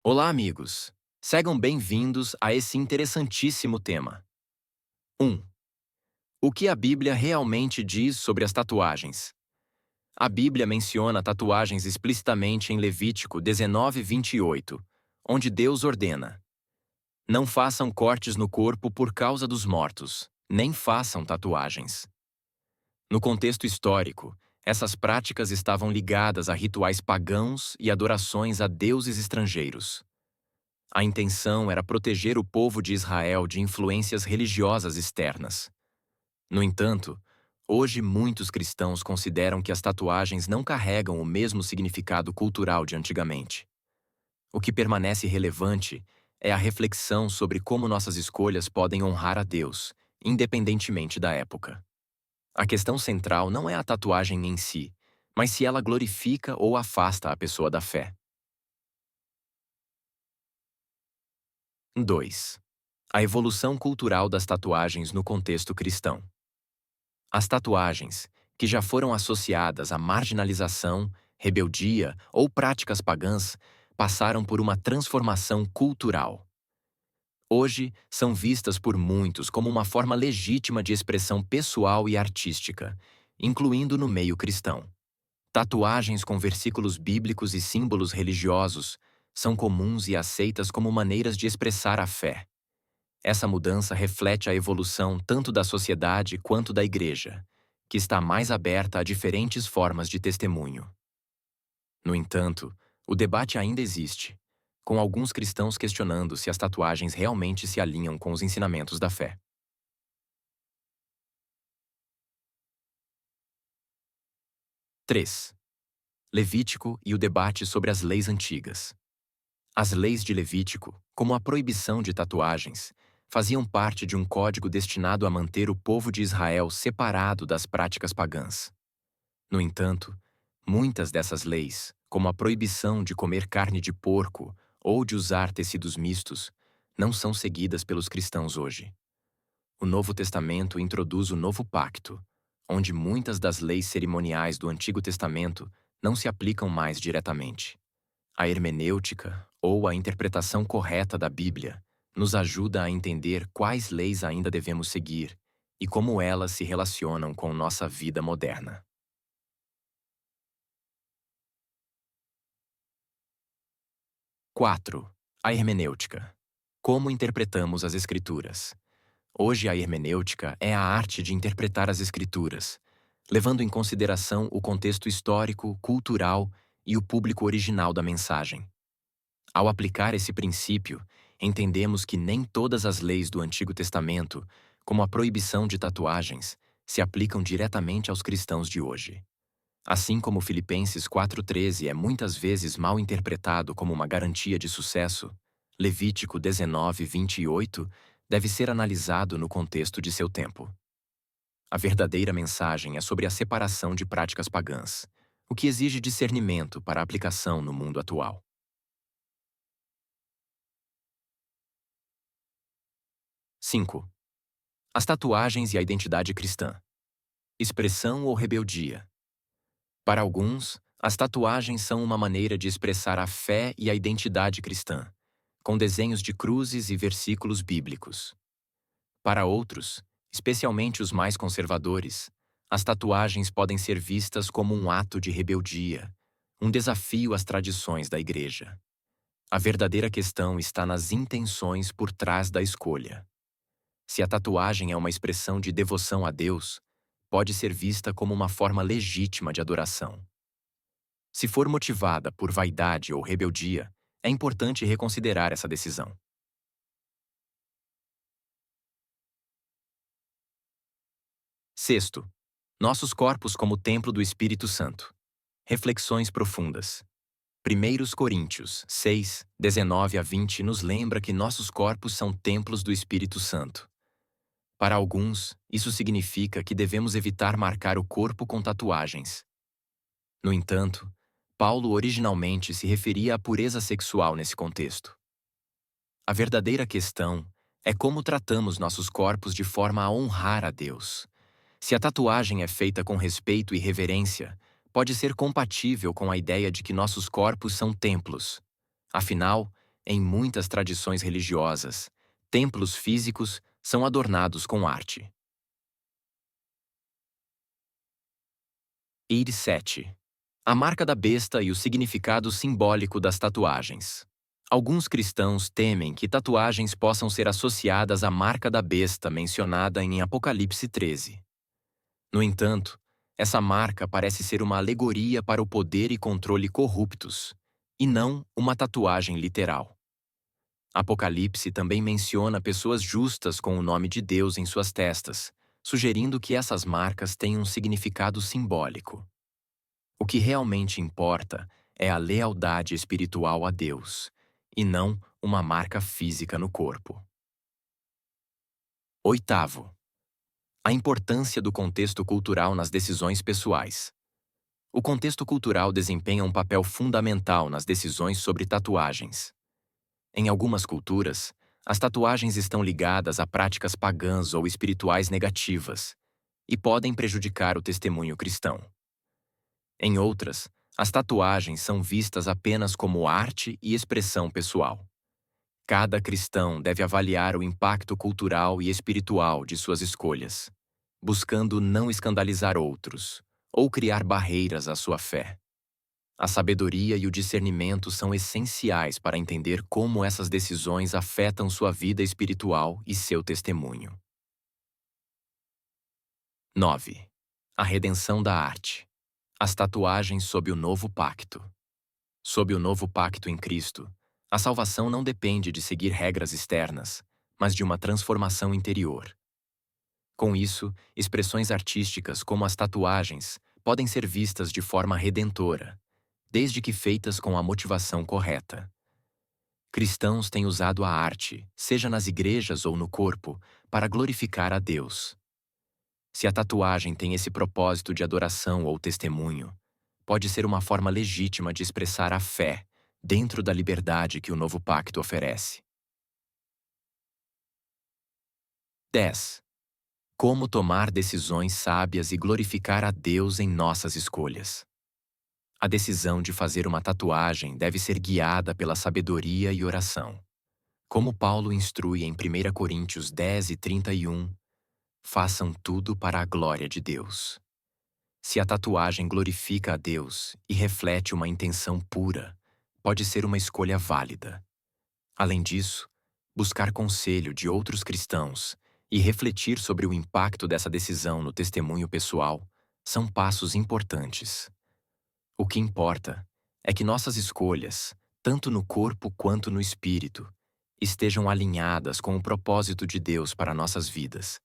Olá, amigos! Sejam bem-vindos a esse interessantíssimo tema. 1. O que a Bíblia realmente diz sobre as tatuagens? A Bíblia menciona tatuagens explicitamente em Levítico 19:28, onde Deus ordena: Não façam cortes no corpo por causa dos mortos, nem façam tatuagens. No contexto histórico, essas práticas estavam ligadas a rituais pagãos e adorações a deuses estrangeiros. A intenção era proteger o povo de Israel de influências religiosas externas. No entanto, hoje muitos cristãos consideram que as tatuagens não carregam o mesmo significado cultural de antigamente. O que permanece relevante é a reflexão sobre como nossas escolhas podem honrar a Deus, independentemente da época. A questão central não é a tatuagem em si, mas se ela glorifica ou afasta a pessoa da fé. 2. A evolução cultural das tatuagens no contexto cristão. As tatuagens, que já foram associadas à marginalização, rebeldia ou práticas pagãs, passaram por uma transformação cultural. Hoje, são vistas por muitos como uma forma legítima de expressão pessoal e artística, incluindo no meio cristão. Tatuagens com versículos bíblicos e símbolos religiosos são comuns e aceitas como maneiras de expressar a fé. Essa mudança reflete a evolução tanto da sociedade quanto da Igreja, que está mais aberta a diferentes formas de testemunho. No entanto, o debate ainda existe, com alguns cristãos questionando se as tatuagens realmente se alinham com os ensinamentos da fé. 3. Levítico e o debate sobre as leis antigas. As leis de Levítico, como a proibição de tatuagens, faziam parte de um código destinado a manter o povo de Israel separado das práticas pagãs. No entanto, muitas dessas leis, como a proibição de comer carne de porco ou de usar tecidos mistos, não são seguidas pelos cristãos hoje. O Novo Testamento introduz o Novo Pacto, onde muitas das leis cerimoniais do Antigo Testamento não se aplicam mais diretamente. A hermenêutica, ou a interpretação correta da Bíblia, nos ajuda a entender quais leis ainda devemos seguir e como elas se relacionam com nossa vida moderna. 4. A hermenêutica. Como interpretamos as Escrituras? Hoje a hermenêutica é a arte de interpretar as Escrituras, levando em consideração o contexto histórico, cultural e o público original da mensagem. Ao aplicar esse princípio, entendemos que nem todas as leis do Antigo Testamento, como a proibição de tatuagens, se aplicam diretamente aos cristãos de hoje. Assim como Filipenses 4,13 é muitas vezes mal interpretado como uma garantia de sucesso, Levítico 19:28 deve ser analisado no contexto de seu tempo. A verdadeira mensagem é sobre a separação de práticas pagãs, o que exige discernimento para a aplicação no mundo atual. 5. As tatuagens e a identidade cristã. Expressão ou rebeldia. Para alguns, as tatuagens são uma maneira de expressar a fé e a identidade cristã, com desenhos de cruzes e versículos bíblicos. Para outros, especialmente os mais conservadores, as tatuagens podem ser vistas como um ato de rebeldia, um desafio às tradições da Igreja. A verdadeira questão está nas intenções por trás da escolha. Se a tatuagem é uma expressão de devoção a Deus, pode ser vista como uma forma legítima de adoração. Se for motivada por vaidade ou rebeldia, é importante reconsiderar essa decisão. 6. Nossos corpos como templo do Espírito Santo. Reflexões profundas. 1 Coríntios 6, 19 a 20 nos lembra que nossos corpos são templos do Espírito Santo. Para alguns, isso significa que devemos evitar marcar o corpo com tatuagens. No entanto, Paulo originalmente se referia à pureza sexual nesse contexto. A verdadeira questão é como tratamos nossos corpos de forma a honrar a Deus. Se a tatuagem é feita com respeito e reverência, pode ser compatível com a ideia de que nossos corpos são templos. Afinal, Em muitas tradições religiosas, templos físicos são adornados com arte. 87. A marca da besta e o significado simbólico das tatuagens. Alguns cristãos temem que tatuagens possam ser associadas à marca da besta mencionada em Apocalipse 13. No entanto, essa marca parece ser uma alegoria para o poder e controle corruptos, e não uma tatuagem literal. Apocalipse também menciona pessoas justas com o nome de Deus em suas testas, sugerindo que essas marcas têm um significado simbólico. O que realmente importa é a lealdade espiritual a Deus, e não uma marca física no corpo. 8. A importância do contexto cultural nas decisões pessoais. O contexto cultural desempenha um papel fundamental nas decisões sobre tatuagens. Em algumas culturas, as tatuagens estão ligadas a práticas pagãs ou espirituais negativas e podem prejudicar o testemunho cristão. Em outras, as tatuagens são vistas apenas como arte e expressão pessoal. Cada cristão deve avaliar o impacto cultural e espiritual de suas escolhas, buscando não escandalizar outros ou criar barreiras à sua fé. A sabedoria e o discernimento são essenciais para entender como essas decisões afetam sua vida espiritual e seu testemunho. 9. A redenção da arte. As tatuagens sob o novo pacto. Sob o novo pacto em Cristo, a salvação não depende de seguir regras externas, mas de uma transformação interior. Com isso, expressões artísticas como as tatuagens podem ser vistas de forma redentora, desde que feitas com a motivação correta. Cristãos têm usado a arte, seja nas igrejas ou no corpo, para glorificar a Deus. Se a tatuagem tem esse propósito de adoração ou testemunho, pode ser uma forma legítima de expressar a fé, dentro da liberdade que o novo pacto oferece. 10. Como tomar decisões sábias e glorificar a Deus em nossas escolhas. A decisão de fazer uma tatuagem deve ser guiada pela sabedoria e oração. Como Paulo instrui em 1 Coríntios 10:31, façam tudo para a glória de Deus. Se a tatuagem glorifica a Deus e reflete uma intenção pura, pode ser uma escolha válida. Além disso, buscar conselho de outros cristãos e refletir sobre o impacto dessa decisão no testemunho pessoal são passos importantes. O que importa é que nossas escolhas, tanto no corpo quanto no espírito, estejam alinhadas com o propósito de Deus para nossas vidas.